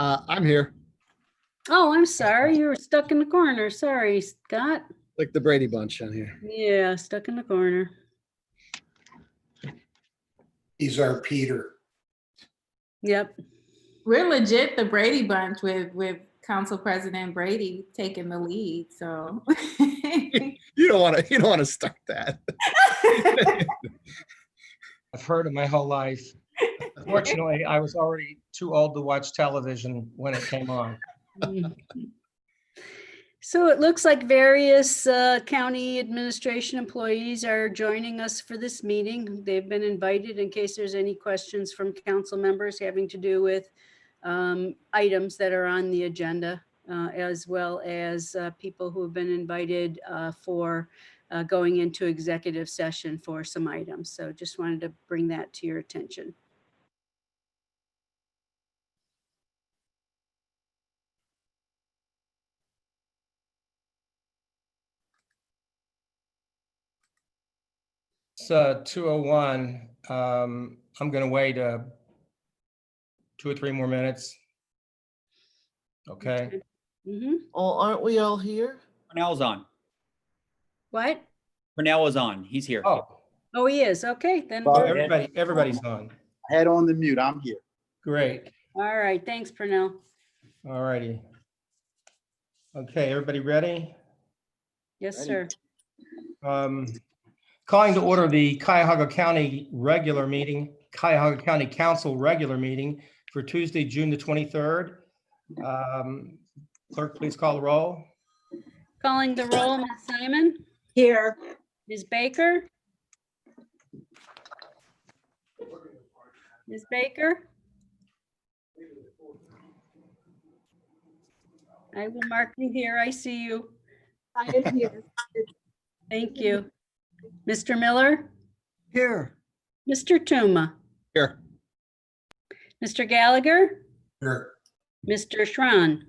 I'm here, Oh, I'm sorry. You were stuck in the corner. Sorry, Scott. like the Brady Bunch on here. Yeah, stuck in the corner. He's our Peter. Yep. We're legit the Brady Bunch with Council President Brady taking the lead. So You don't want to start that. I've heard it my whole life. Fortunately, I was already too old to watch television when it came on. So it looks like various county administration employees are joining us for this meeting. They've been invited in case there's any questions from council members having to do with items that are on the agenda, as well as people who have been invited for going into executive session for some items. So just wanted to bring that to your attention. It's 2:01. I'm going to wait 2 or 3 more minutes. Okay. Mhm. Oh, aren't we all here? Purnell's on. What? Purnell is on. He's here. Oh, he is. Okay, then. Oh, we're- everybody's on. Head on the mute. I'm here. Great. All right. Thanks, Purnell. All righty. Okay, everybody ready? Yes, Ready. sir. Calling to order the Cuyahoga County regular meeting, Cuyahoga County Council regular meeting for Tuesday, June the 23rd. Clerk, please call the roll. Calling the roll, Ms. Simon, here. Ms. Baker. Ms. Baker. I will mark you here. I see you. I am here. Thank you. Mr. Miller, Here. Mr. Tuma, Here. Mr. Gallagher, Here. Mr. Schron,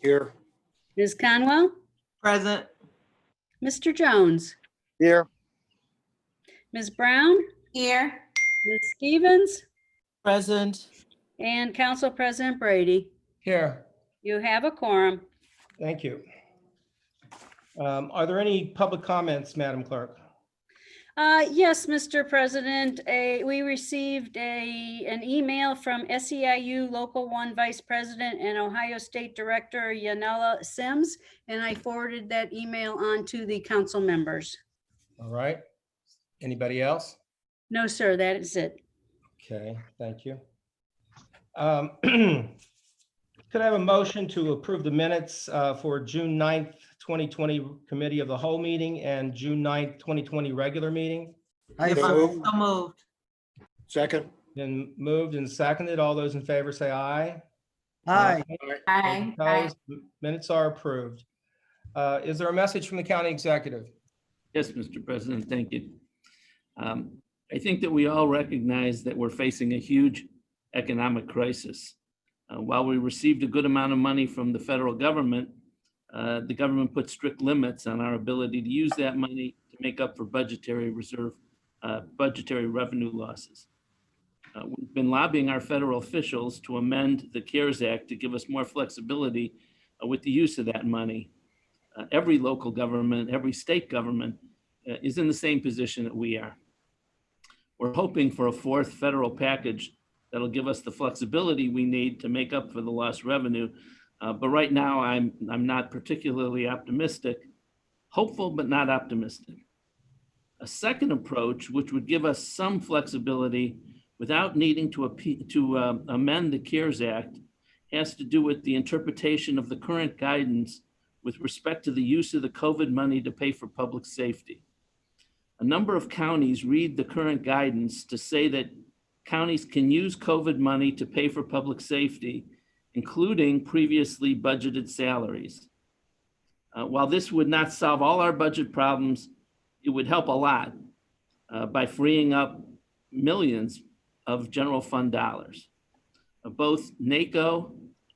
Here. Ms. Conwell, Present. Mr. Jones, Here. Ms. Brown, Here. Ms. Stevens, Present. and Council President Brady. Here. You have a quorum. Thank you. Are there any public comments, Madam Clerk? Yes, Mr. President, we received an email from SEIU Local 1 Vice President and Ohio State Director Yanela Sims, and I forwarded that email on to the council members. All right. Anybody else? No, sir, that is it. Okay, thank you. Could I have a motion to approve the minutes for June 9th, 2020 Committee of the Whole meeting and June 9th, 2020 regular meeting? So So moved. Second. Been moved and seconded. All those in favor say aye. Aye. Aye. Opposed? Minutes are approved. Is there a message from the county executive? Yes, Mr. President, thank you. I think that we all recognize that we're facing a huge economic crisis. While we received a good amount of money from the federal government, the government put strict limits on our ability to use that money to make up for budgetary revenue losses. We've been lobbying our federal officials to amend the CARES Act to give us more flexibility with the use of that money. Every local government, every state government is in the same position that we are. We're hoping for a fourth federal package that'll give us the flexibility we need to make up for the lost revenue. But right now, I'm not particularly optimistic, hopeful, but not optimistic. A second approach, which would give us some flexibility without needing to amend the CARES Act, has to do with the interpretation of the current guidance with respect to the use of the COVID money to pay for public safety. A number of counties read the current guidance to say that counties can use COVID money to pay for public safety, including previously budgeted salaries. While this would not solve all our budget problems, it would help a lot by freeing up millions of general fund dollars. Both NACO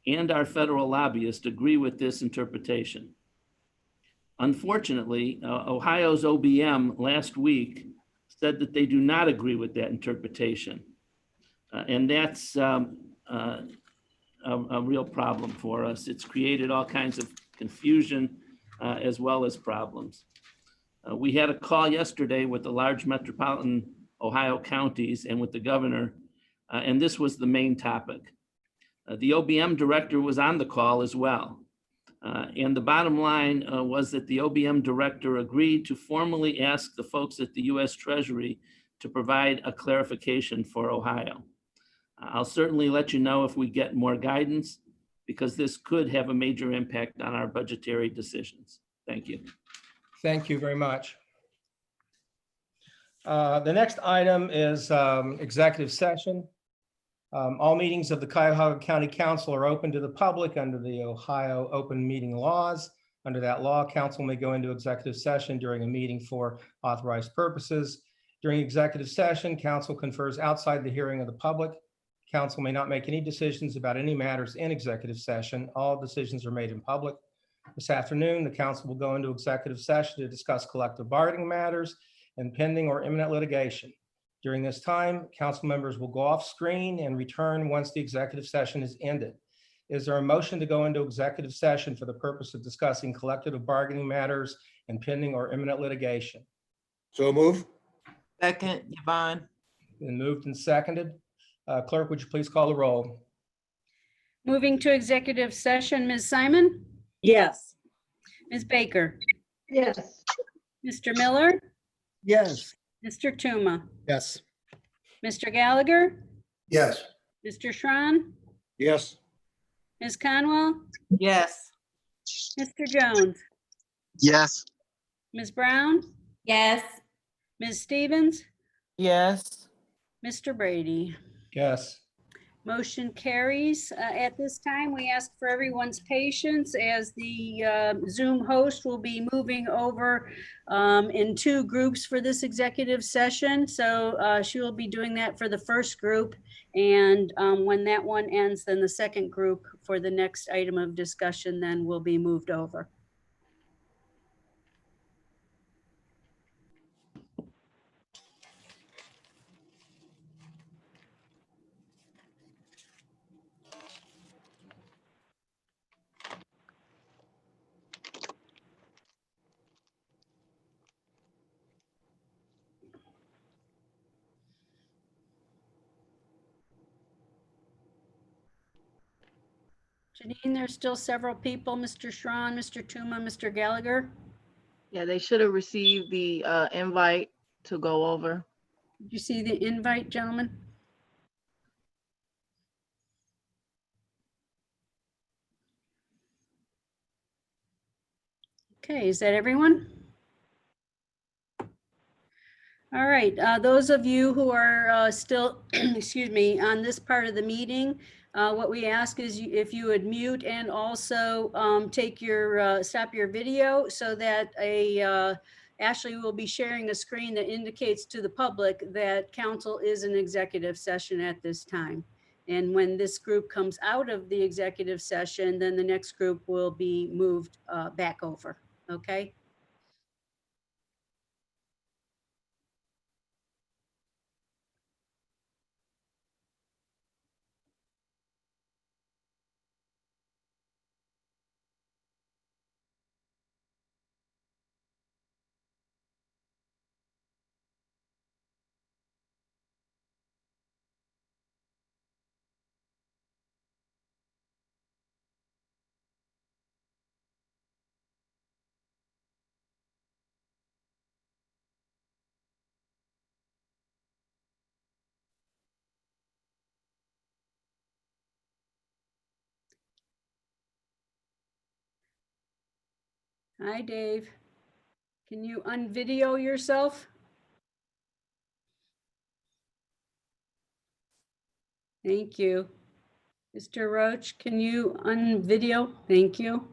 and our federal lobbyists agree with this interpretation. Unfortunately, Ohio's OBM last week said that they do not agree with that interpretation. And that's a real problem for us. It's created all kinds of confusion as well as problems. We had a call yesterday with the large metropolitan Ohio counties and with the governor, and this was the main topic. The OBM director was on the call as well. And the bottom line was that the OBM director agreed to formally ask the folks at the US Treasury to provide a clarification for Ohio. I'll certainly let you know if we get more guidance, because this could have a major impact on our budgetary decisions. Thank you. Thank you very much. The next item is executive session. All meetings of the Cuyahoga County Council are open to the public under the Ohio open meeting laws. Under that law, council may go into executive session during a meeting for authorized purposes. During executive session, council confers outside the hearing of the public. Council may not make any decisions about any matters in executive session. All decisions are made in public. This afternoon, the council will go into executive session to discuss collective bargaining matters and pending or imminent litigation. During this time, council members will go off screen and return once the executive session is ended. Is there a motion to go into executive session for the purpose of discussing collective bargaining matters and pending or imminent litigation? So move. Second, Yvonne. Been moved and seconded. Clerk, would you please call the roll? Moving to executive session, Ms. Simon, Yes. Ms. Baker, Yes. Mr. Miller, Yes. Mr. Tuma, Yes. Mr. Gallagher, Yes. Mr. Schron, Yes. Ms. Conwell, Yes. Mr. Jones, Yes. Ms. Brown, Yes. Ms. Stevens, Yes. Mr. Brady. Yes. Motion carries. At this time, we ask for everyone's patience as the Zoom host will be moving over in 2 groups for this executive session. So she will be doing that for the first group. And when that one ends, then the second group for the next item of discussion then will be moved over. Janine, there's still several people, Mr. Schron, Mr. Tuma, Mr. Gallagher. Yeah, they should have received the invite to go over. Did you see the invite, gentlemen? Okay, is that everyone? All right, those of you who are still, excuse me, on this part of the meeting, what we ask is if you would mute and also take your, stop your video so that Ashley will be sharing a screen that indicates to the public that council is in executive session at this time. And when this group comes out of the executive session, then the next group will be moved back over, okay? Hi, Dave. Can you unvideo yourself? Thank you. Mr. Roach, can you unvideo? Thank you.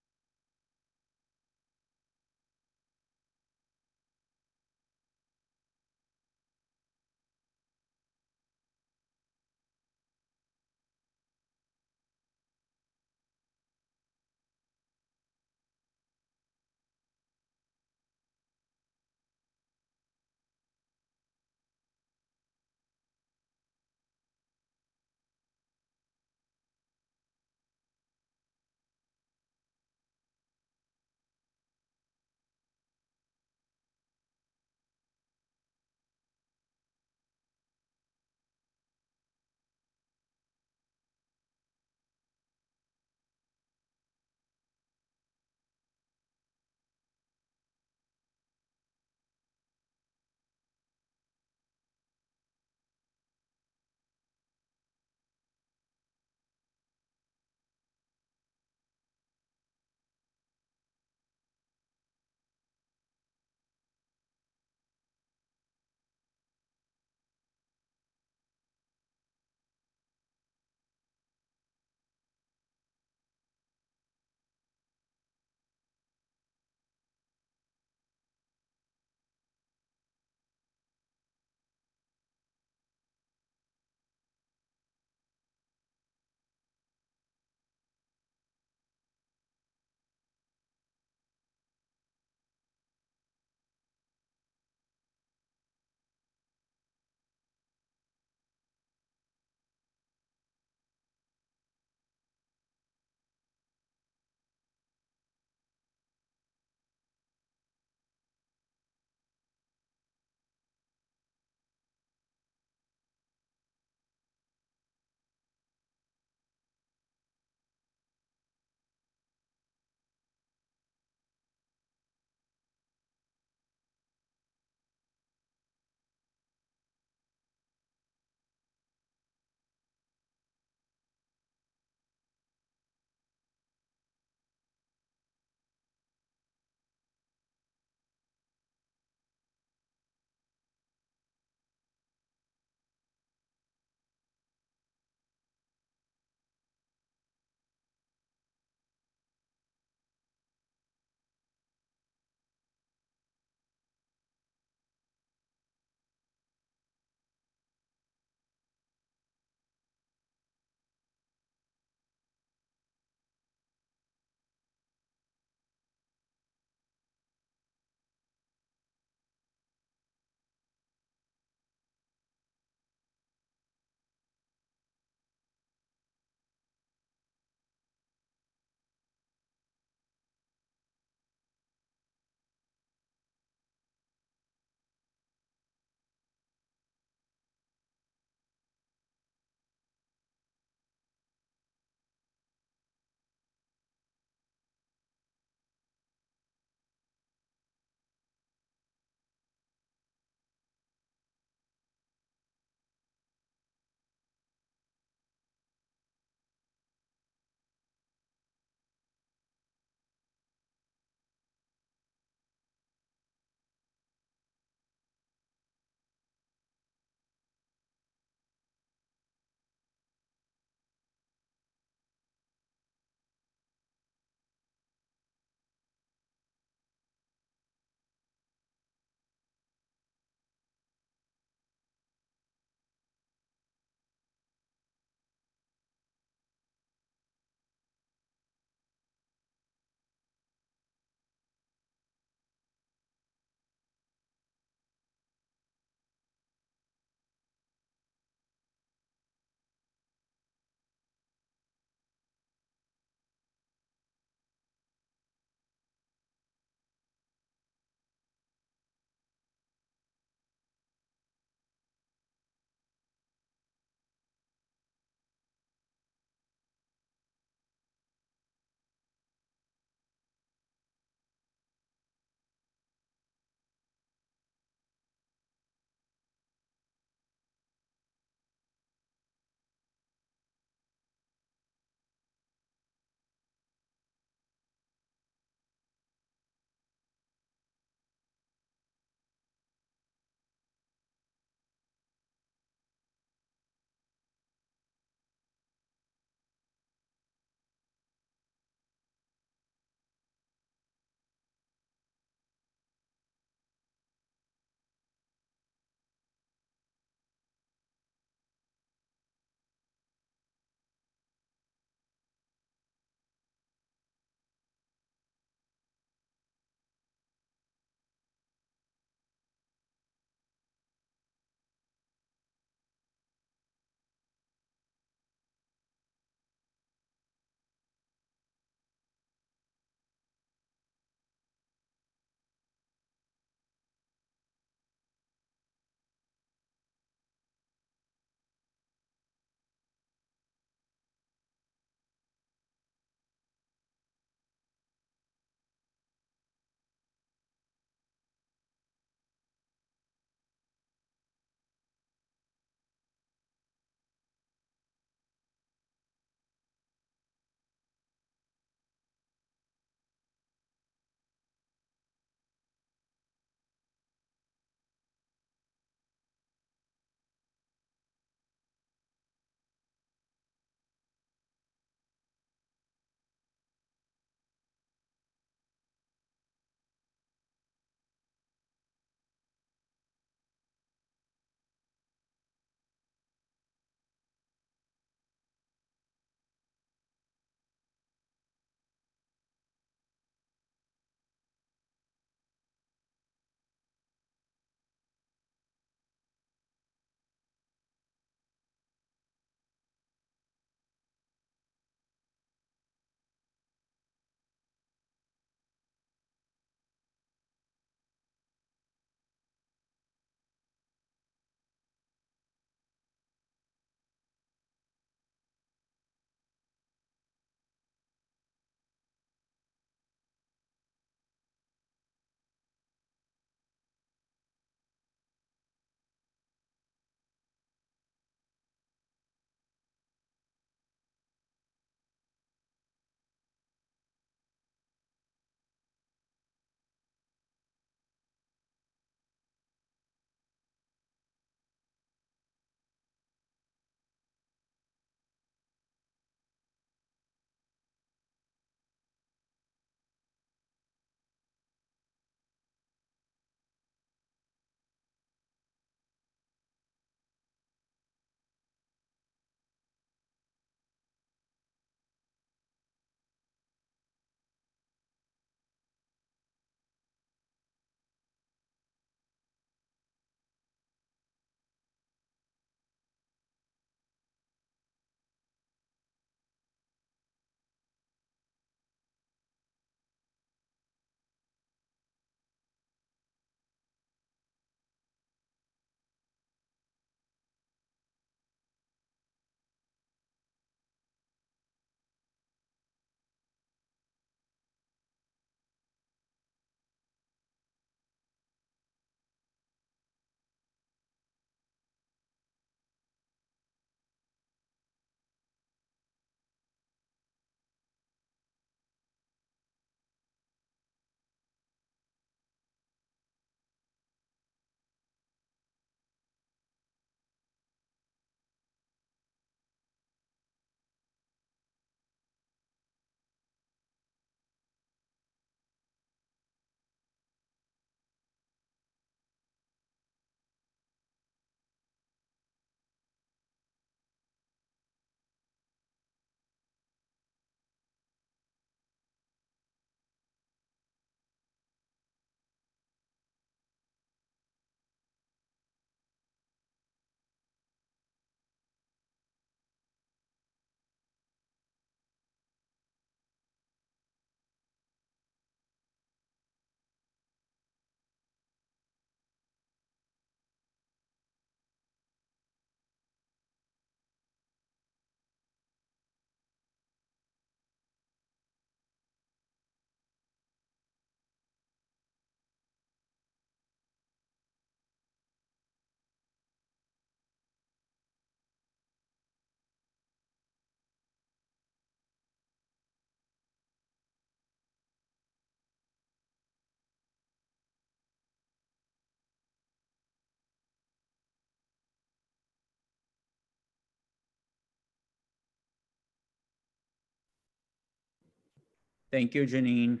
Thank you, Janine.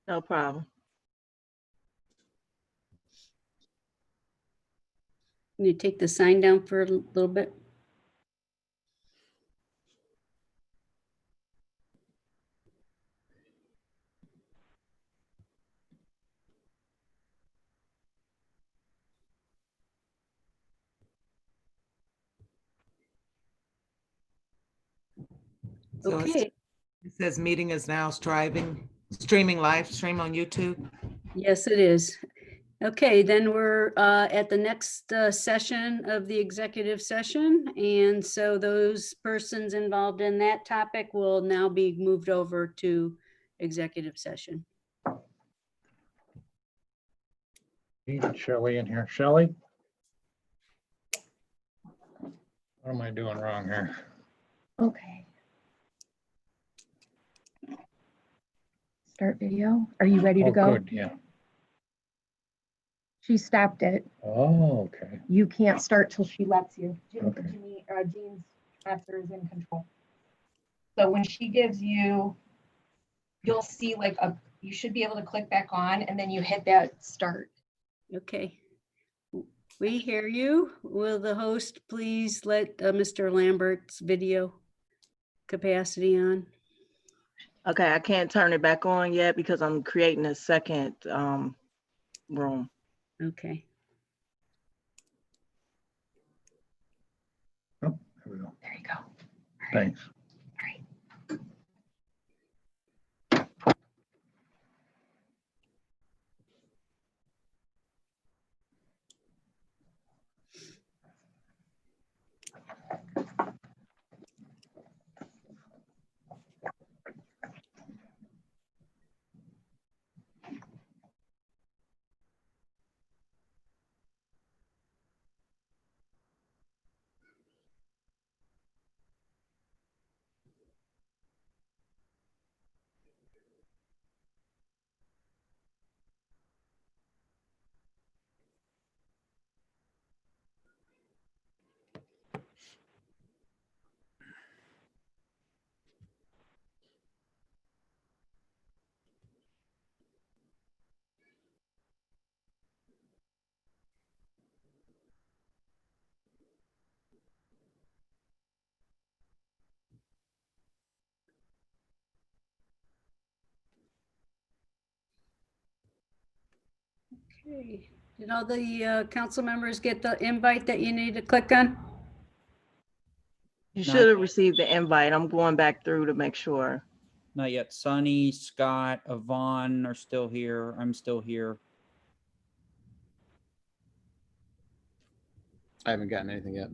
No problem. Can you take the sign down for a little bit? So it's- Okay, It says meeting is now streaming live stream on YouTube. yes, it is. Okay, then we're at the next session of the executive session. And so those persons involved in that topic will now be moved over to executive session. Need Shelley in here. Shelley? What am I doing wrong here? Okay. Start video. Are you ready to Oh, go? good, yeah. She stopped it. Oh, okay. You can't start till she lets you. Okay. Jean's master is in control. So when she gives you, you'll see like you should be able to click back on and then you hit that start. Okay. We hear you. Will the host please let Mr. Lambert's video capacity on? Okay, I can't turn it back on yet because I'm creating a second room. Okay. Oh, there we go. There you go. Thanks. Okay. Did all the council members get the invite that you need to click on? You Not should have yet. received the invite. I'm going back through to make sure. Not yet. Sunny, Scott, Yvonne are still here. I'm still here. I haven't gotten anything yet.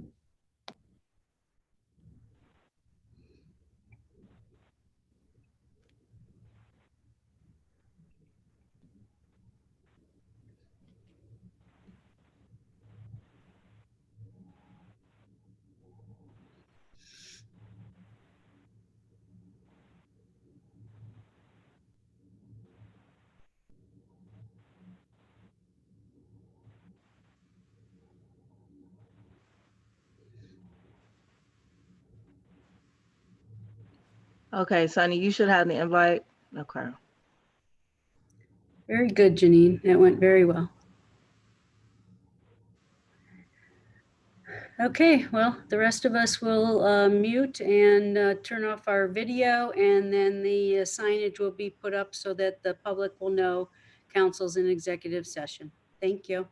Okay, Sonny, you should have the invite. Okay. Very good, Janine. That went very well. Okay, well, the rest of us will mute and turn off our video, and then the signage will be put up so that the public will know council's in executive session. Thank you.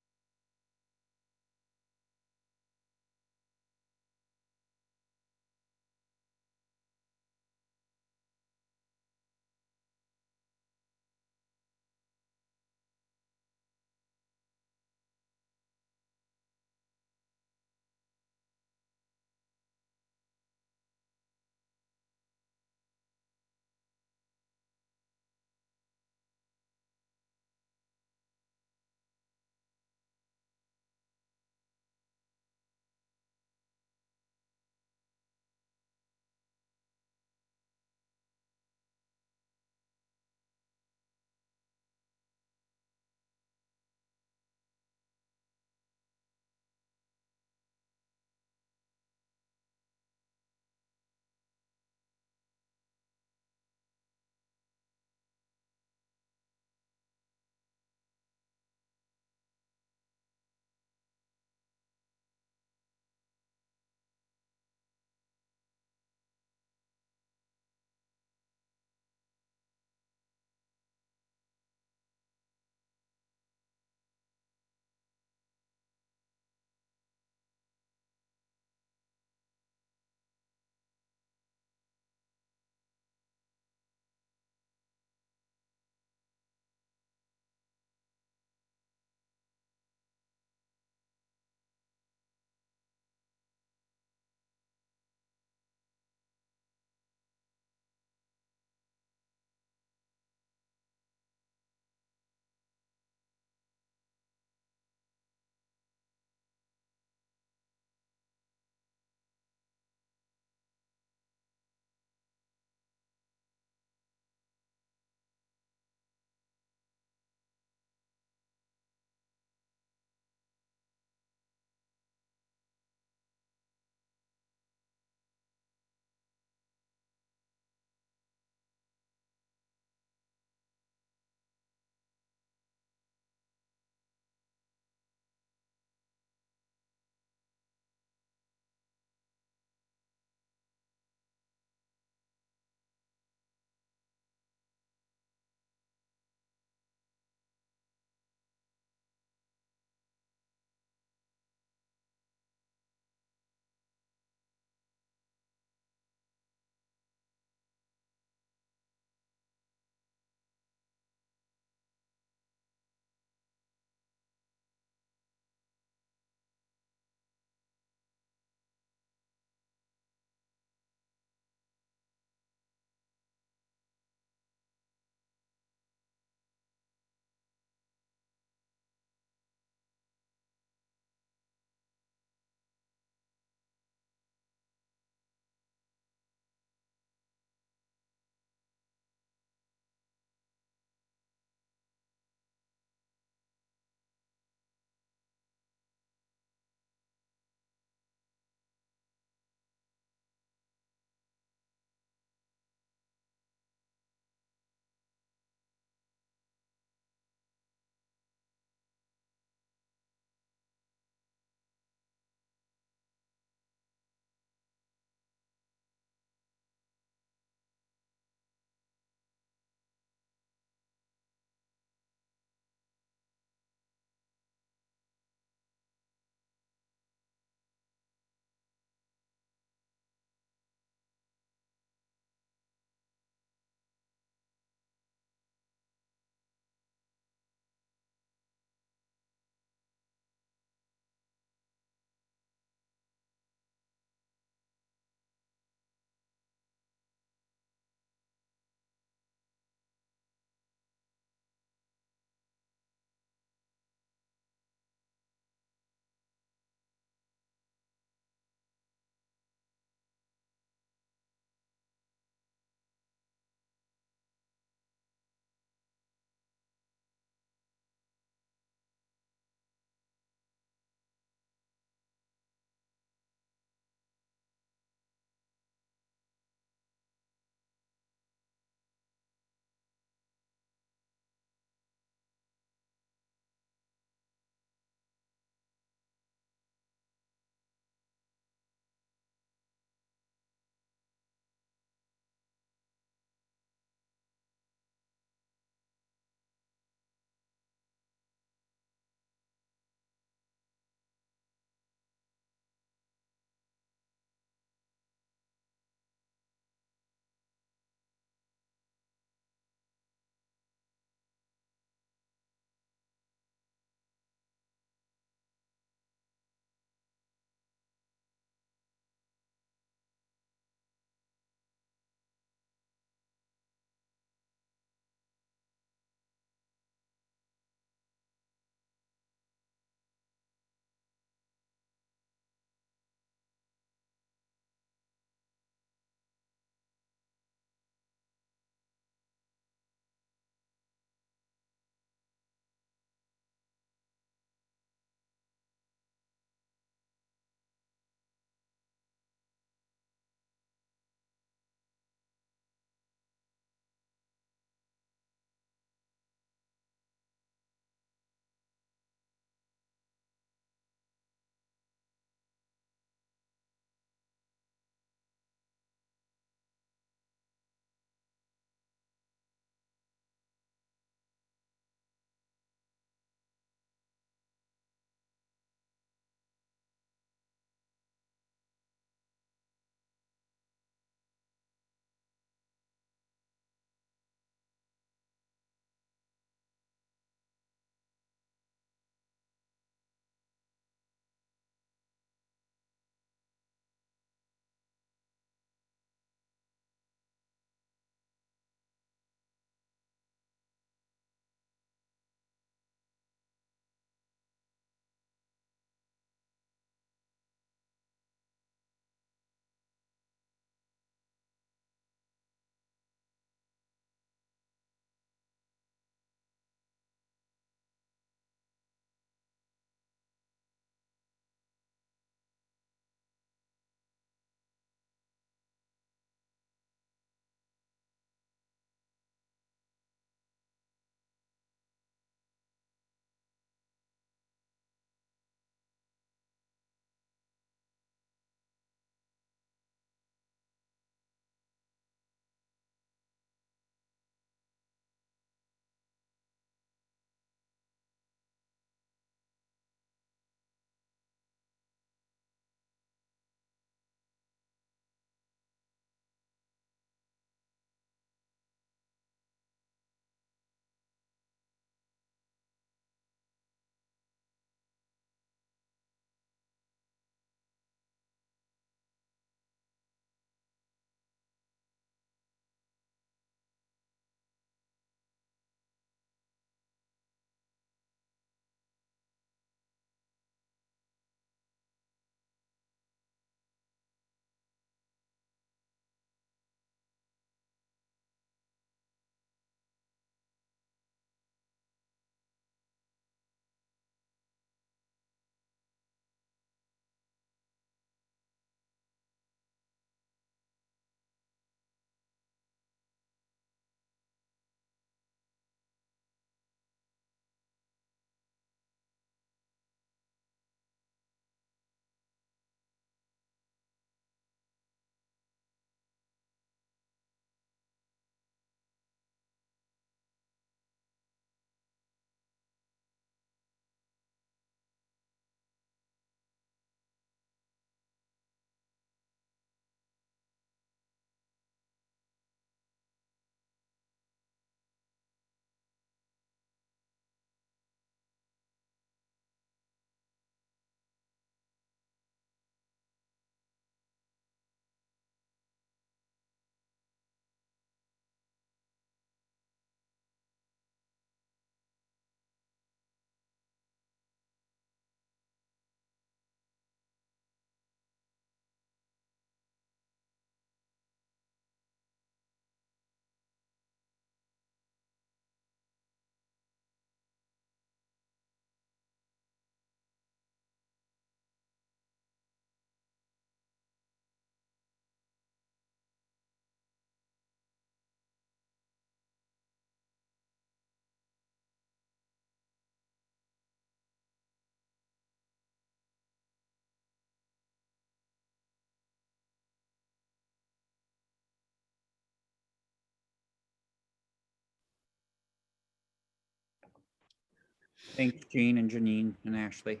Thanks, Jean and Janine and Ashley.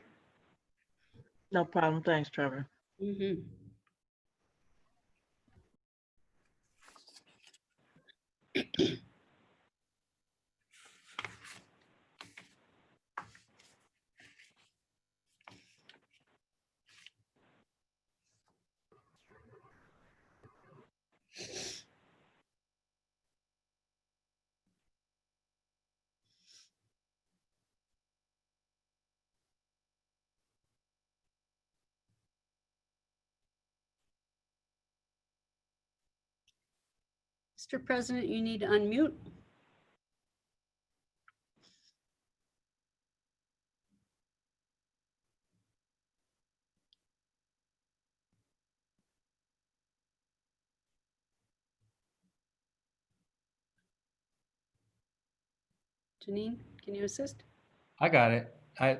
No problem. Thanks, Trevor. Mhm. Mr. President, you need to unmute. Janine, can you assist? I got it. I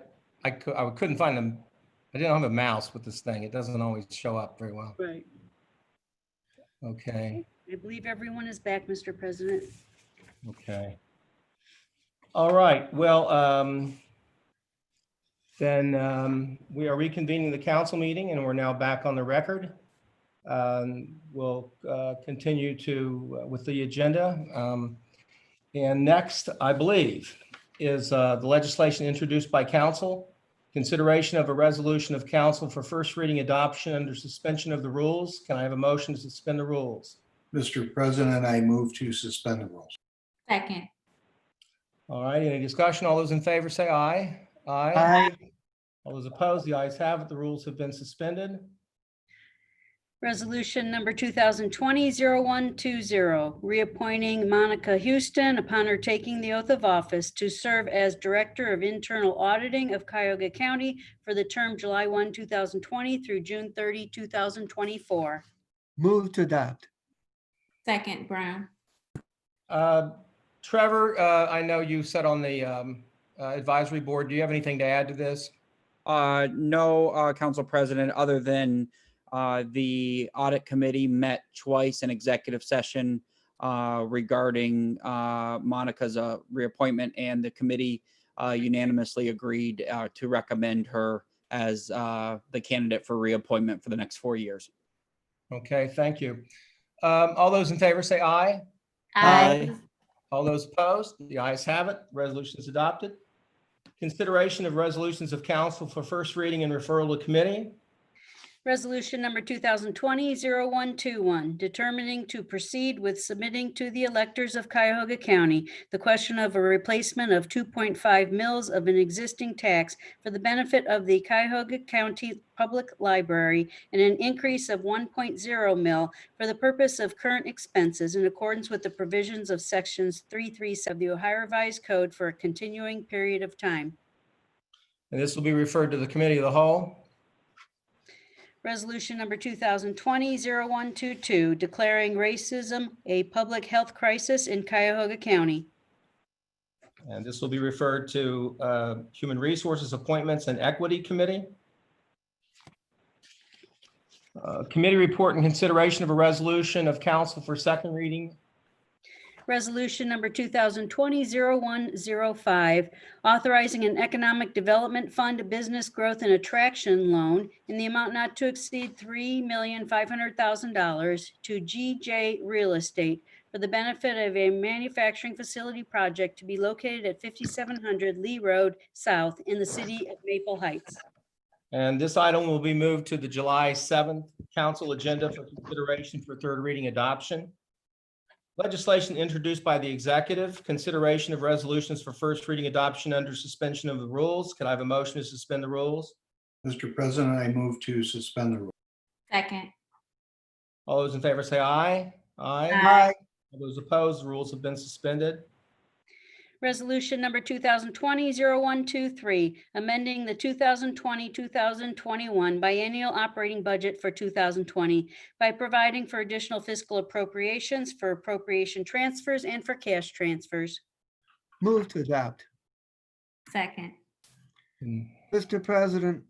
couldn't find them. I didn't have a mouse with this thing. It doesn't always show up very well. Right. Okay, I believe everyone is back, Mr. President. okay. All right, well, then we are reconvening the council meeting and we're now back on the record. We'll continue with the agenda. And next, I believe, is the legislation introduced by council. Consideration of a resolution of council for first reading adoption under suspension of the rules. Can I have a motion to suspend the rules? Mr. President, I move to suspend the rules. Second. All right, any discussion? All those in favor say aye. Aye. All those opposed, the ayes have it. The rules have been suspended. Resolution number 2020-0120, reappointing Monica Houston upon her taking the oath of office to serve as Director of Internal Auditing of Cuyahoga County for the term July 1, 2020 through June 30, 2024. Move to adopt. Second, Brown. Trevor, I know you sat on the advisory board. Do you have anything to add to this? No, Council President, other than the audit committee met twice in executive session regarding Monica's reappointment, and the committee unanimously agreed to recommend her as the candidate for reappointment for the next 4 years. Okay, thank you. All those in favor say aye. Aye. All those opposed, the ayes have it. Resolution is adopted. Consideration of resolutions of council for first reading and referral to committee. Resolution number 2020-0121, determining to proceed with submitting to the electors of Cuyahoga County the question of a replacement of 2.5 mils of an existing tax for the benefit of the Cuyahoga County Public Library and an increase of 1.0 mil for the purpose of current expenses in accordance with the provisions of sections 337 of the Ohio Revised Code for a continuing period of time. And this will be referred to the committee of the whole. Resolution number 2020-0122, declaring racism a public health crisis in Cuyahoga County. And this will be referred to Human Resources Appointments and Equity Committee. Committee report and consideration of a resolution of council for second reading. Resolution number 2020-0105, authorizing an economic development fund business growth and attraction loan in the amount not to exceed $3,500,000 to GJ Real Estate for the benefit of a manufacturing facility project to be located at 5700 Lee Road South in the city of Maple Heights. And this item will be moved to the July 7th council agenda for consideration for third reading adoption. Legislation introduced by the executive, consideration of resolutions for first reading adoption under suspension of the rules. Can I have a motion to suspend the rules? Mr. President, I move to suspend the rules. Second. All those in favor say aye. Aye. All those opposed, the rules have been suspended. Resolution number 2020-0123, amending the 2020-2021 biennial operating budget for 2020 by providing for additional fiscal appropriations for appropriation transfers and for cash transfers. Move to adopt. Second. Mr. President,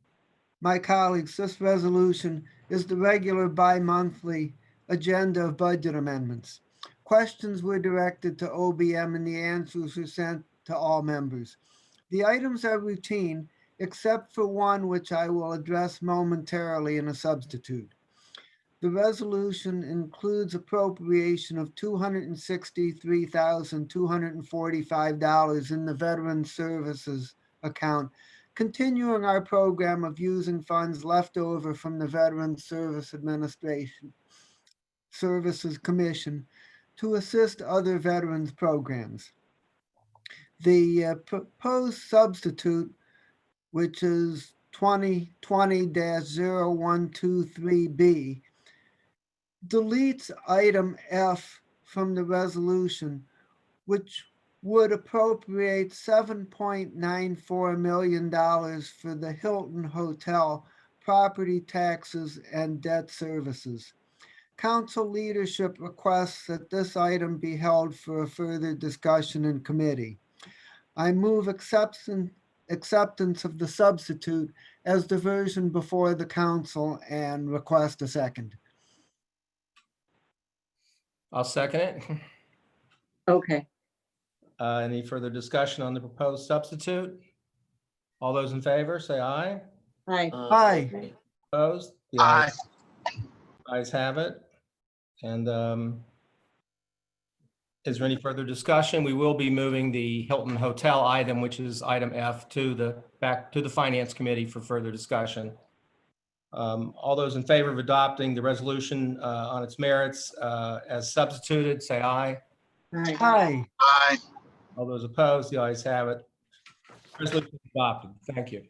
my colleagues, this resolution is the regular bi-monthly agenda of budget amendments. Questions were directed to OBM and the answers were sent to all members. The items are routine, except for one which I will address momentarily in a substitute. The resolution includes appropriation of $263,245 in the Veteran Services account, continuing our program of using funds left over from the Veterans Service Administration Services Commission to assist other veterans programs. The proposed substitute, which is 2020-0123B, deletes item F from the resolution, which would appropriate $7.94 million for the Hilton Hotel property taxes and debt services. Council leadership requests that this item be held for a further discussion in committee. I move acceptance of the substitute as the version before the council and request a second. I'll second it. Okay. Any further discussion on the proposed substitute? All those in favor, say aye. Aye. Aye. Opposed? The Aye. ayes have it. And is there any further discussion? We will be moving the Hilton Hotel item, which is item F, back to the Finance Committee for further discussion. All those in favor of adopting the resolution on its merits as substituted, say aye. Aye. Aye. Aye. All those opposed, the ayes have it. Resolution is adopted. Thank you.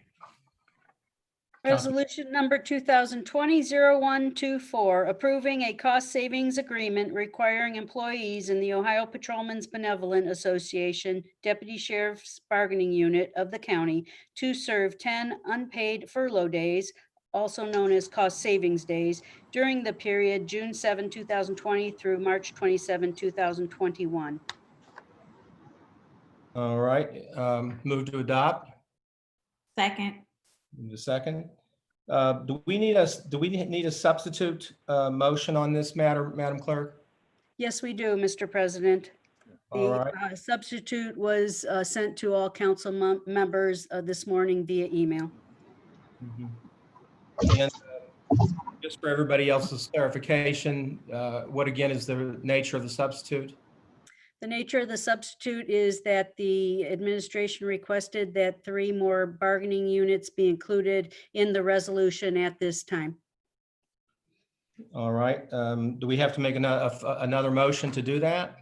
Resolution number 2020-0124, approving a cost savings agreement requiring employees in the Ohio Patrolmen's Benevolent Association Deputy Sheriff's Bargaining Unit of the county to serve 10 unpaid furlough days, also known as cost savings days, during the period June 7, 2020 through March 27, 2021. All right, move to adopt. Second. Need a second. Do we need a substitute motion on this matter, Madam Clerk? Yes, we do, Mr. President. All The right. substitute was sent to all council members this morning via email. Mhm. And just for everybody else's clarification, what again is the nature of the substitute? The nature of the substitute is that the administration requested that 3 more bargaining units be included in the resolution at this time. All right. Do we have to make another motion to do that?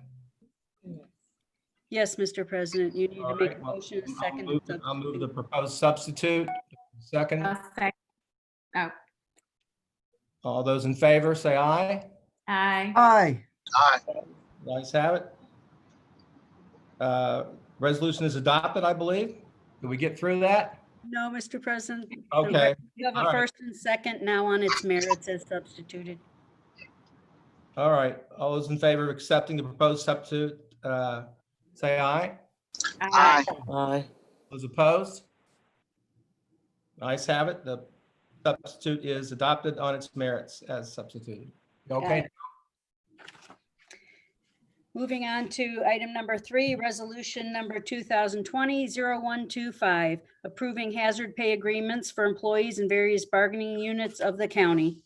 Yes, Mr. President, you need to All make right, a well, motion, a I'll second. move the proposed substitute. Second. Second. Oh, All those in favor, say aye. aye. Aye. Aye. The ayes have it. Resolution is adopted, I believe. Did we get through that? No, Mr. President. Okay. You have All a right. first and second now on its merits as substituted. All right. All those in favor of accepting the proposed substitute, say aye. Aye. Aye. Those opposed? Ayes have it. The substitute is adopted on its merits as substituted. Okay. Moving on to item number 3, resolution number 2020-0125, approving hazard pay agreements for employees in various bargaining units of the county.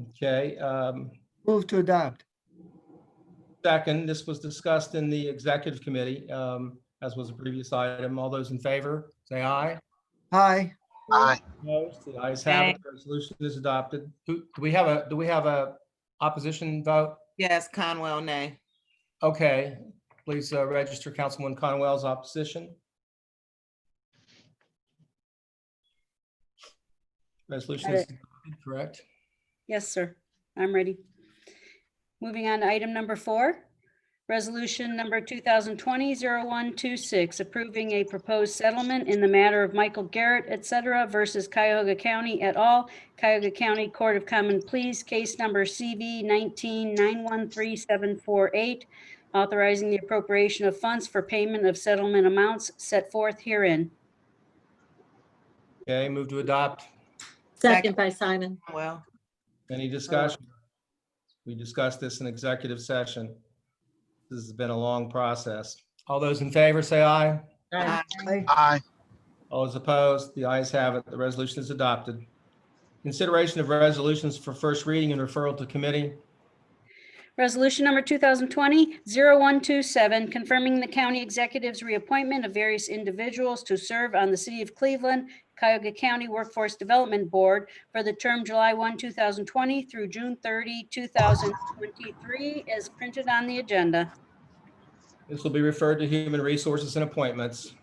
Okay. Move to adopt. Second, this was discussed in the executive committee, as was a previous item. All those in favor, say aye. Aye. Aye. Opposed? The ayes have it. The resolution is adopted. Do we have a opposition vote? Yes, Conwell, nay. Okay, please register Councilman Conwell's opposition. Resolution is adopted, correct? Yes, sir. I'm ready. Moving on to item number 4, resolution number 2020-0126, approving a proposed settlement in the matter of Michael Garrett, et cetera, versus Cuyahoga County et al., Cuyahoga County Court of Common Pleas, case number CV 19-913748, authorizing the appropriation of funds for payment of settlement amounts set forth herein. Okay, move to adopt. Second by Simon. Well, Any discussion? We discussed this in executive session. This has been a long process. All those in favor, say aye. Aye. Aye. All those opposed, the ayes have it. The resolution is adopted. Consideration of resolutions for first reading and referral to committee. Resolution number 2020-0127, confirming the county executive's reappointment of various individuals to serve on the City of Cleveland, Cuyahoga County Workforce Development Board for the term July 1, 2020 through June 30, 2023, as printed on the agenda. This will be referred to Human Resources and Appointments.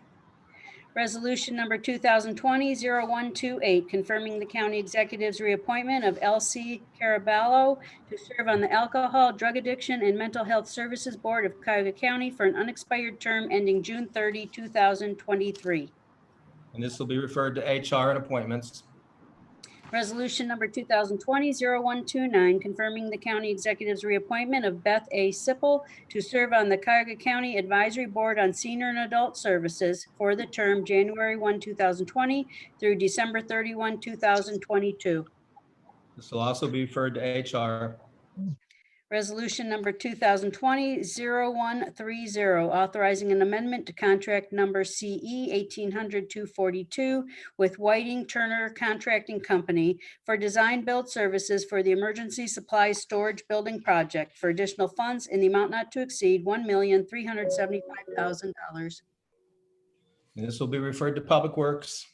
Resolution number 2020-0128, confirming the county executive's reappointment of L.C. Caraballo to serve on the Alcohol, Drug Addiction, and Mental Health Services Board of Cuyahoga County for an unexpired term ending June 30, 2023. And this will be referred to HR and Appointments. Resolution number 2020-0129, confirming the county executive's reappointment of Beth A. Sipple to serve on the Cuyahoga County Advisory Board on Senior and Adult Services for the term January 1, 2020 through December 31, 2022. This will also be referred to HR. Resolution number 2020-0130, authorizing an amendment to contract number CE 1800-242 with Whiting Turner Contracting Company for design build services for the Emergency Supplies Storage Building Project for additional funds in the amount not to exceed $1,375,000. And this will be referred to Public Works.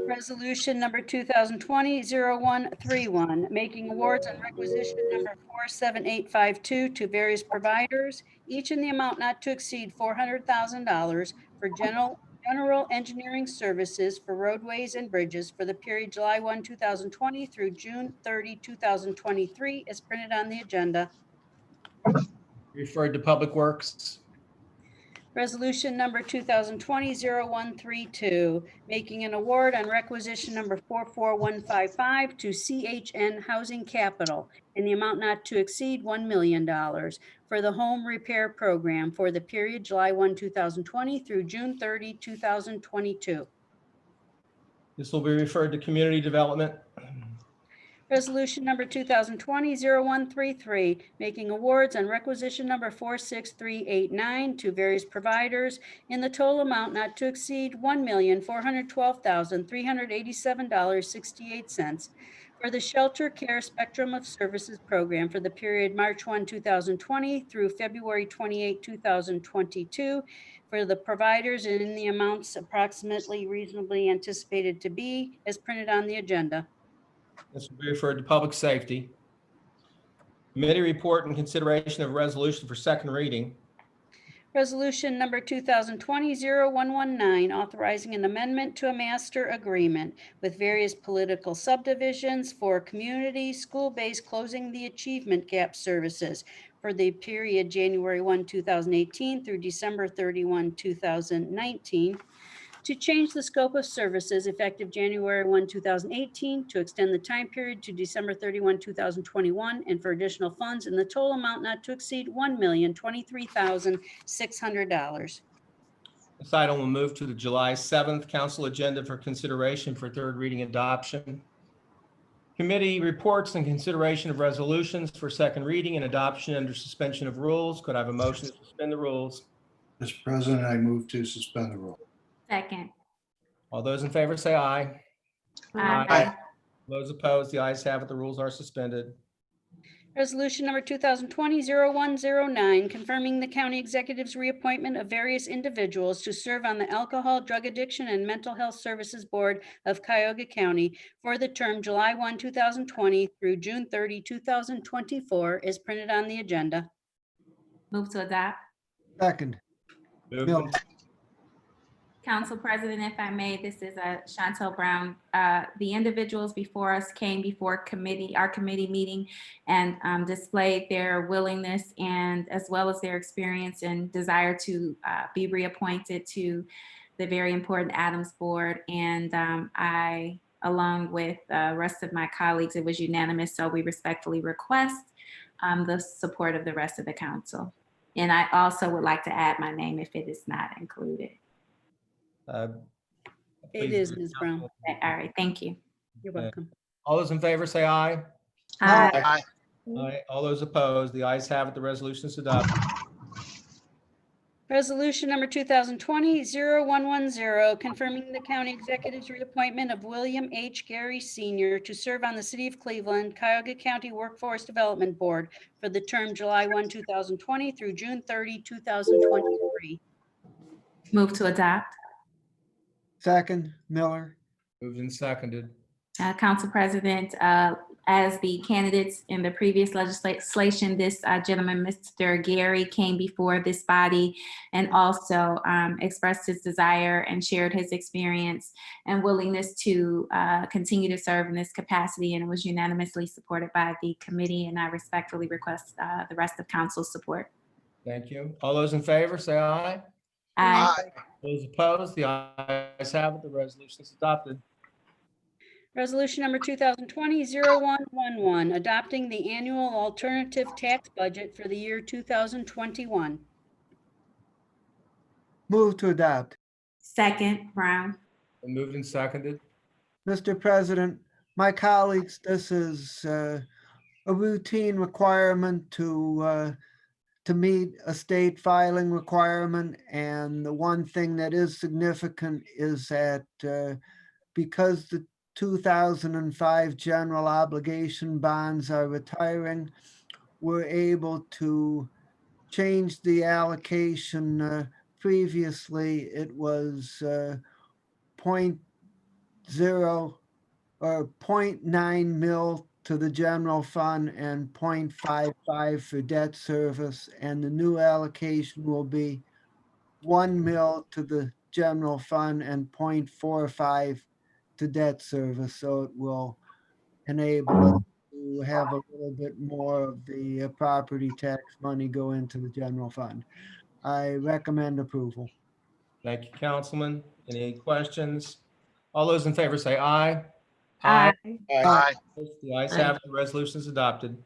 Resolution number 2020-0131, making awards on requisition number 47852 to various providers, each in the amount not to exceed $400,000 for general engineering services for roadways and bridges for the period July 1, 2020 through June 30, 2023, as printed on the agenda. Referred to Public Works. Resolution number 2020-0132, making an award on requisition number 44155 to CHN Housing Capital in the amount not to exceed $1 million for the home repair program for the period July 1, 2020 through June 30, 2022. This will be referred to Community Development. Resolution number 2020-0133, making awards on requisition number 46389 to various providers in the total amount not to exceed $1,412,387.68 for the Shelter Care Spectrum of Services Program for the period March 1, 2020 through February 28, 2022 for the providers and in the amounts approximately reasonably anticipated to be as printed on the agenda. This will be referred to Public Safety. Committee report and consideration of resolution for second reading. Resolution number 2020-0119, authorizing an amendment to a master agreement with various political subdivisions for community school-based closing the achievement gap services for the period January 1, 2018 through December 31, 2019. To change the scope of services effective January 1, 2018, to extend the time period to December 31, 2021, and for additional funds in the total amount not to exceed $1,023,600. This item will move to the July 7th council agenda for consideration for third reading adoption. Committee reports and consideration of resolutions for second reading and adoption under suspension of rules. Could I have a motion to suspend the rules? Mr. President, I move to suspend the rules. Second. All those in favor say aye. Aye. Those opposed, the ayes have it. The rules are suspended. Resolution number 2020-0109, confirming the county executive's reappointment of various individuals to serve on the Alcohol, Drug Addiction, and Mental Health Services Board of Cuyahoga County for the term July 1, 2020 through June 30, 2024, is printed on the agenda. Move to adopt. Second. Moved Bill. and Council President, if I may, this is Chantel Brown. The individuals before us came before our committee meeting and displayed their willingness and as well as their experience and desire to be reappointed to the very important Adams Board. And I, along with the rest of my colleagues, it was unanimous, so we respectfully request the support of the rest of the council. And I also would like to add my name if it is not included. It is, Ms. Brown. Okay, all right, thank you. You're welcome. all those in favor say aye. Aye. Aye. All those opposed, the ayes have it. The resolution is adopted. Resolution number 2020-0110, confirming the county executive's reappointment of William H. Gary Sr. to serve on the City of Cleveland, Cuyahoga County Workforce Development Board for the term July 1, 2020 through June 30, 2023. Move to adopt. second, Miller, Moved and seconded. Council President, as the candidates in the previous legislation, this gentleman, Mr. Gary, came before this body and also expressed his desire and shared his experience and willingness to continue to serve in this capacity, and it was unanimously supported by the committee, and I respectfully request the rest of council's support. Thank you. All those in favor, say aye. Aye. Those opposed, the ayes have it. The resolution is adopted. Resolution number 2020-0111, adopting the annual alternative tax budget for the year 2021. move to adopt. Second, Brown. Been moved and seconded. Mr. President, my colleagues, this is a routine requirement to meet a state filing requirement. And the one thing that is significant is that because the 2005 general obligation bonds are retiring, we're able to change the allocation. Previously, it was 0.0 or 0.9 mil to the general fund and 0.55 for debt service. And the new allocation will be 1 mil to the general fund and 0.45 to debt service. So it will enable us to have a little bit more of the property tax money go into the general fund. I recommend approval. Thank you, Councilman. Any questions? All those in favor say aye. Aye. Aye. The ayes have it. The resolution is adopted.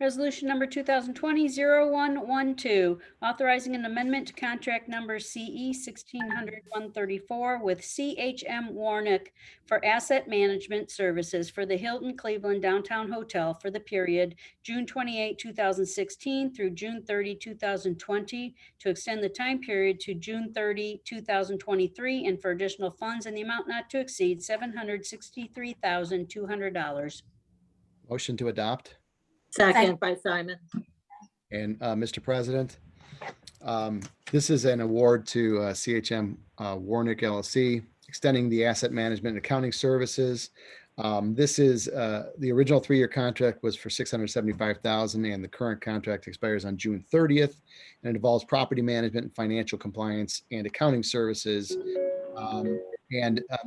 Resolution number 2020-0112, authorizing an amendment to contract number CE 1600134 with CHM Warnick for asset management services for the Hilton Cleveland Downtown Hotel for the period June 28, 2016 through June 30, 2020, to extend the time period to June 30, 2023, and for additional funds in the amount not to exceed $763,200. Motion to adopt. Second by Simon. And Mr. President, this is an award to CHM Warnick LLC, extending the asset management and accounting services. This is the original 3-year contract was for $675,000, and the current contract expires on June 30th. And it involves property management and financial compliance and accounting services.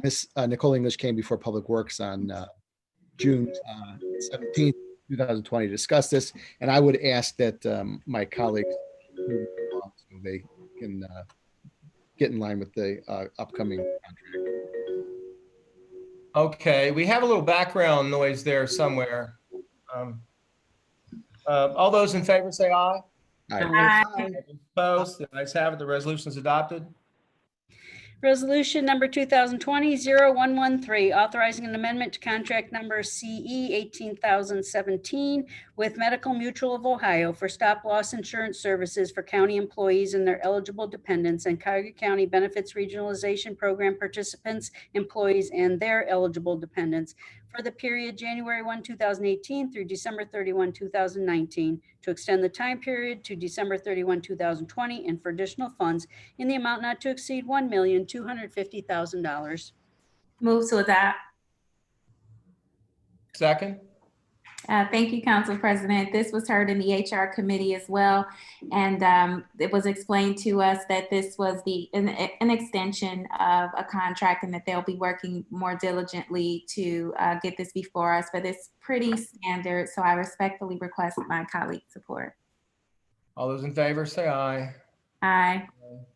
Ms. Nicole English came before Public Works on June 17th. 2020 to discuss this, and I would ask that my colleagues move it along so they can get in line with the upcoming contract. Okay, we have a little background noise there somewhere. All those in favor say aye. Aye. Opposed, the ayes have it. The resolution is adopted. Resolution number 2020-0113, authorizing an amendment to contract number CE 18017 with Medical Mutual of Ohio for stop-loss insurance services for county employees and their eligible dependents and Cuyahoga County Benefits Regionalization Program participants, employees, and their eligible dependents for the period January 1, 2018 through December 31, 2019, to extend the time period to December 31, 2020, and for additional funds in the amount not to exceed $1,250,000. Move to adopt. Second. Thank you, Council President. This was heard in the HR committee as well. And it was explained to us that this was an extension of a contract and that they'll be working more diligently to get this before us, but it's pretty standard. So I respectfully request my colleague's support. All those in favor say aye. Aye.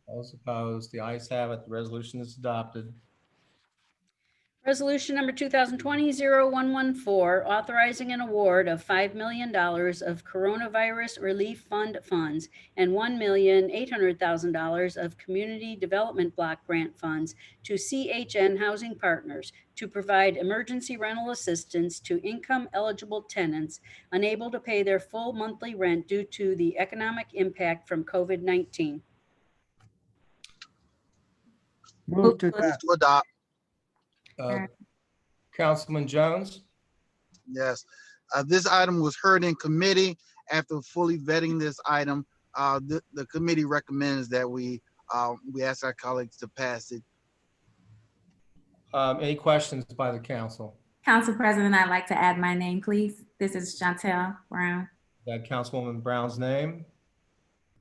All those opposed, the ayes have it. The resolution is adopted. Resolution number 2020-0114, authorizing an award of $5 million of Coronavirus Relief Fund funds and $1,800,000 of Community Development Block Grant funds to CHN Housing Partners to provide emergency rental assistance to income-eligible tenants unable to pay their full monthly rent due to the economic impact from COVID-19. Move to Move to adopt. To adopt. Uh, Councilman Jones? Yes. This item was heard in committee. After fully vetting this item, the committee recommends that we ask our colleagues to pass it. Any questions by the council? Council President, I'd like to add my name, please. This is Chantel Brown. That Councilwoman Brown's name.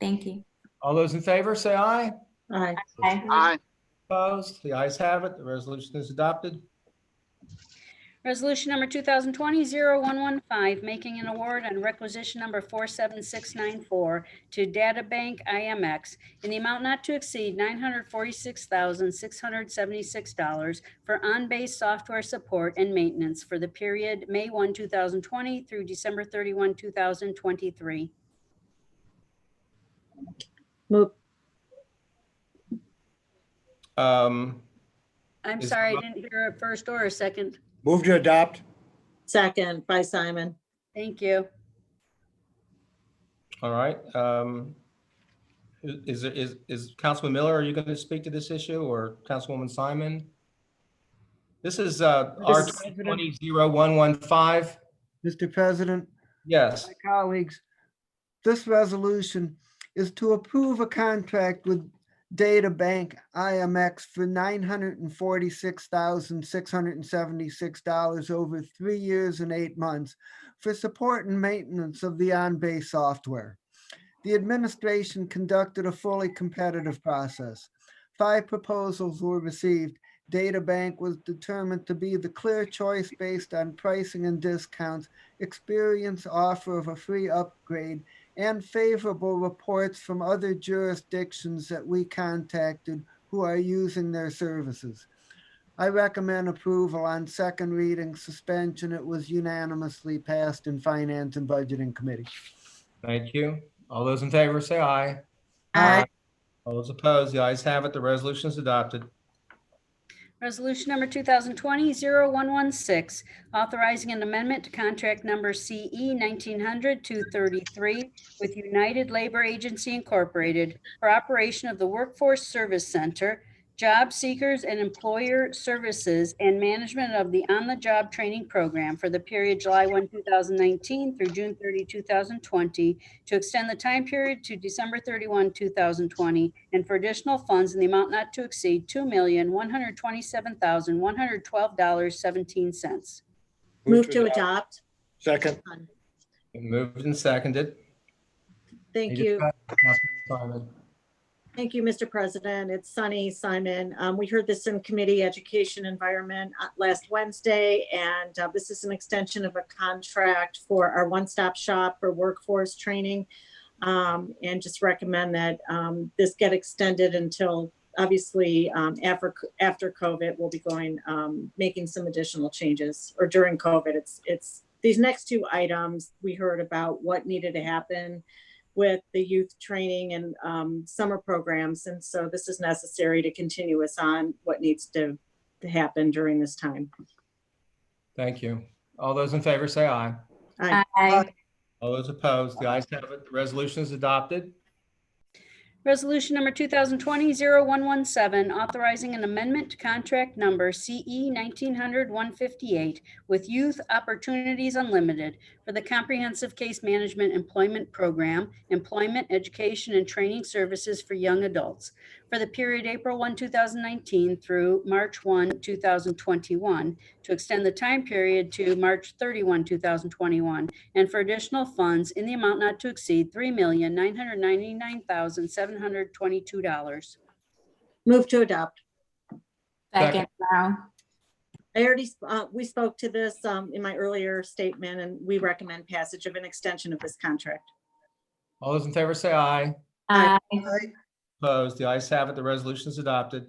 Thank you. All those in favor, say aye. Aye. Aye. Aye. Opposed? The ayes have it. The resolution is adopted. Resolution number 2020-0115, making an award on requisition number 47694 to DataBank IMX in the amount not to exceed $946,676 for on-base software support and maintenance for the period May 1, 2020 through December 31, 2023. Move, Um, I'm Is- sorry, I didn't hear a first or a second. Move to adopt. second by Simon. Thank you. All right. Is Councilman Miller, are you going to speak to this issue, or Councilwoman Simon? This is R President. 2020-0115. Mr. President, Yes. my colleagues, this resolution is to approve a contract with DataBank IMX for $946,676 over 3 years and 8 months for support and maintenance of the on-base software. The administration conducted a fully competitive process. 5 proposals were received. DataBank was determined to be the clear choice based on pricing and discounts, experience, offer of a free upgrade, and favorable reports from other jurisdictions that we contacted who are using their services. I recommend approval on second reading suspension. It was unanimously passed in Finance and Budgeting Committee. Thank you. All those in favor, say aye. Aye. All those opposed, the ayes have it. The resolution is adopted. Resolution number 2020-0116, authorizing an amendment to contract number CE 1900-233 with United Labor Agency Incorporated for operation of the Workforce Service Center, job seekers and employer services, and management of the on-the-job training program for the period July 1, 2019 through June 30, 2020, to extend the time period to December 31, 2020, and for additional funds in the amount not to exceed $2,127,112.17. Move to adopt. Second. Moved and seconded. Thank Any you. discussion? Councilman Simon. Thank you, Mr. President. It's Sunny Simon. We heard this in Committee Education Environment last Wednesday, and this is an extension of a contract for our one-stop shop for workforce training. And just recommend that this get extended until, obviously, after COVID, we'll be going, making some additional changes, or during COVID. It's these next 2 items, we heard about what needed to happen with the youth training and summer programs. And so this is necessary to continue us on what needs to happen during this time. Thank you. All those in favor, say aye. Aye. Aye. All those opposed, the ayes have it. The resolution is adopted. Resolution number 2020-0117, authorizing an amendment to contract number CE 1900-158 with Youth Opportunities Unlimited for the Comprehensive Case Management Employment Program, Employment, Education, and Training Services for Young Adults for the period April 1, 2019 through March 1, 2021, to extend the time period to March 31, 2021, and for additional funds in the amount not to exceed $3,999,722. Move to adopt. Second, Brown. I already, we spoke to this in my earlier statement, and we recommend passage of an extension of this contract. All those in favor, say aye. Aye. Opposed, the ayes have it. The resolution is adopted.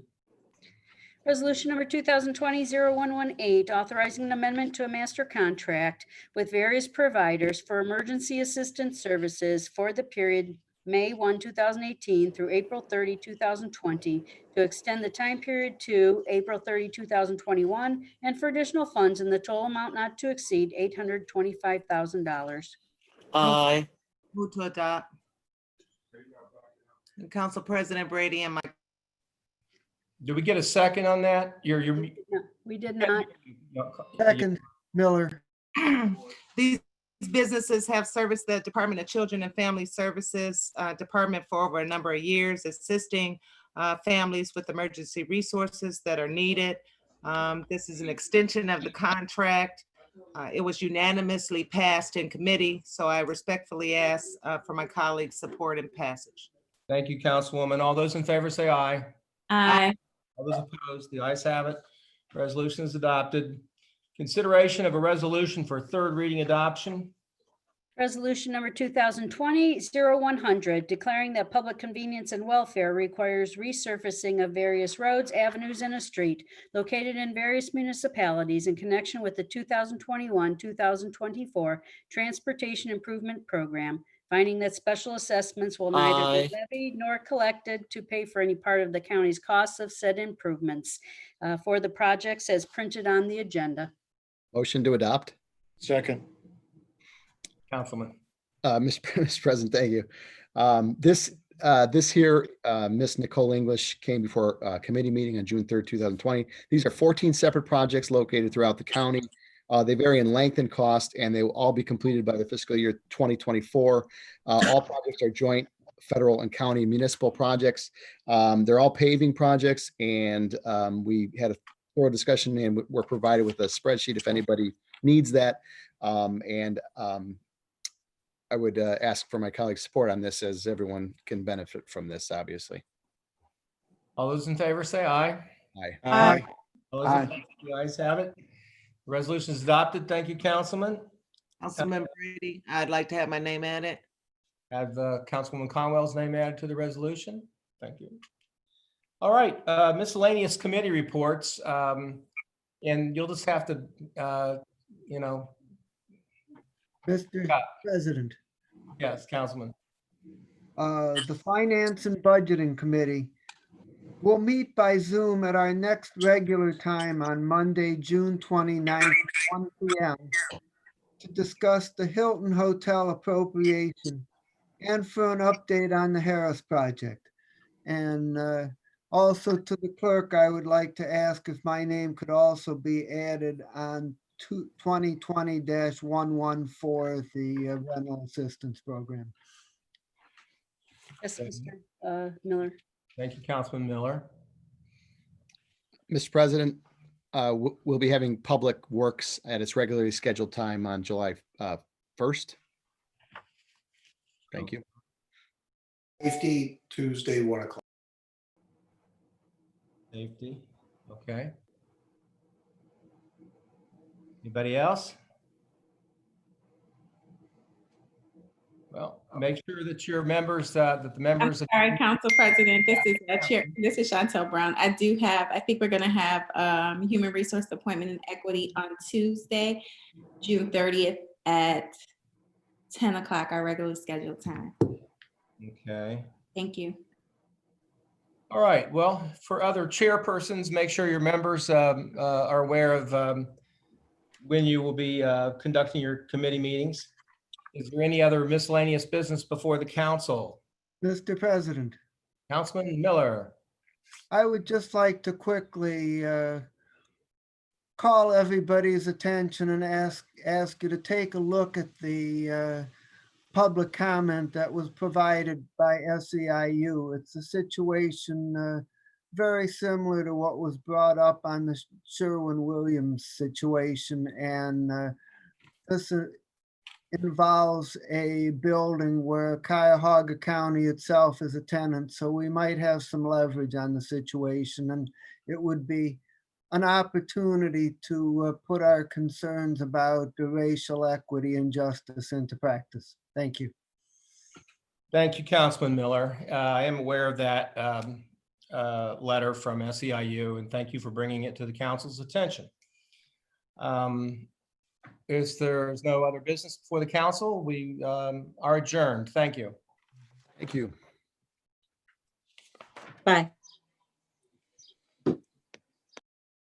Resolution number 2020-0118, authorizing an amendment to a master contract with various providers for emergency assistance services for the period May 1, 2018 through April 30, 2020, to extend the time period to April 30, 2021, and for additional funds in the total amount not to exceed $825,000. Aye. Move to adopt. And Council President Brady and my Did we get a second on that? No, we did not. Second, Miller. These businesses have serviced the Department of Children and Family Services Department for over a number of years, assisting families with emergency resources that are needed. This is an extension of the contract. It was unanimously passed in committee, so I respectfully ask for my colleagues' support and passage. Thank you, Councilwoman. All those in favor say aye. Aye. All those opposed, the ayes have it. Resolution is adopted. Consideration of a resolution for third reading adoption. Resolution number 2020-0100, declaring that public convenience and welfare requires resurfacing of various roads, avenues, and a street located in various municipalities in connection with the 2021-2024 Transportation Improvement Program, finding that special assessments will neither be levied nor collected to pay for any part of the county's costs of said improvements for the projects as printed on the agenda. Motion to adopt. Second. Councilman. Mr. President, thank you. This here, Ms. Nicole English came before a committee meeting on June 3rd, 2020. These are 14 separate projects located throughout the county. They vary in length and cost, and they will all be completed by the fiscal year 2024. All projects are joint federal and county municipal projects. They're all paving projects, and we had a thorough discussion, and we're provided with a spreadsheet if anybody needs that. I would ask for my colleagues' support on this, as everyone can benefit from this, obviously. All those in favor say aye. Aye. Aye. All those opposed, the ayes have it. The resolution is adopted. Thank you, Councilman. Councilman Brady, I'd like to have my name added. Have Councilwoman Conwell's name added to the resolution. Thank you. All right, miscellaneous committee reports. And you'll just have to, Mr. President, yes, Councilman. the Finance and Budgeting Committee will meet by Zoom at our next regular time on Monday, June 29th, at 1 p.m. to discuss the Hilton Hotel appropriation and for an update on the Harris project. And also to the clerk, I would like to ask if my name could also be added on 2020-11 for the rental assistance program. Yes, Mr. Miller. Thank you, Councilman Miller. Mr. President, we'll be having Public Works at its regularly scheduled time on July 1st. Thank you. Safety, Tuesday, 1 o'clock. Safety, okay. Anybody else? Well, make sure that your members, that the members. I'm sorry, Council President, this is Chantel Brown. I think we're gonna have Human Resource Appointment and Equity on Tuesday, June 30th at 10 o'clock, our regularly scheduled time. Okay. Thank you. All right, well, for other chairpersons, make sure your members are aware of when you will be conducting your committee meetings. Is there any other miscellaneous business before the council? Mr. President, Councilman Miller. I would just like to quickly call everybody's attention and ask you to take a look at the public comment that was provided by SEIU. It's a situation very similar to what was brought up on the Sherwin-Williams situation, and this involves a building where Cuyahoga County itself is a tenant, so we might have some leverage on the situation, and it would be an opportunity to put our concerns about the racial equity and justice into practice. Thank you. Thank you, Councilman Miller. I am aware of that letter from SEIU, and thank you for bringing it to the council's attention. If there's no other business before the council, we are adjourned. Thank you. Thank you. Bye.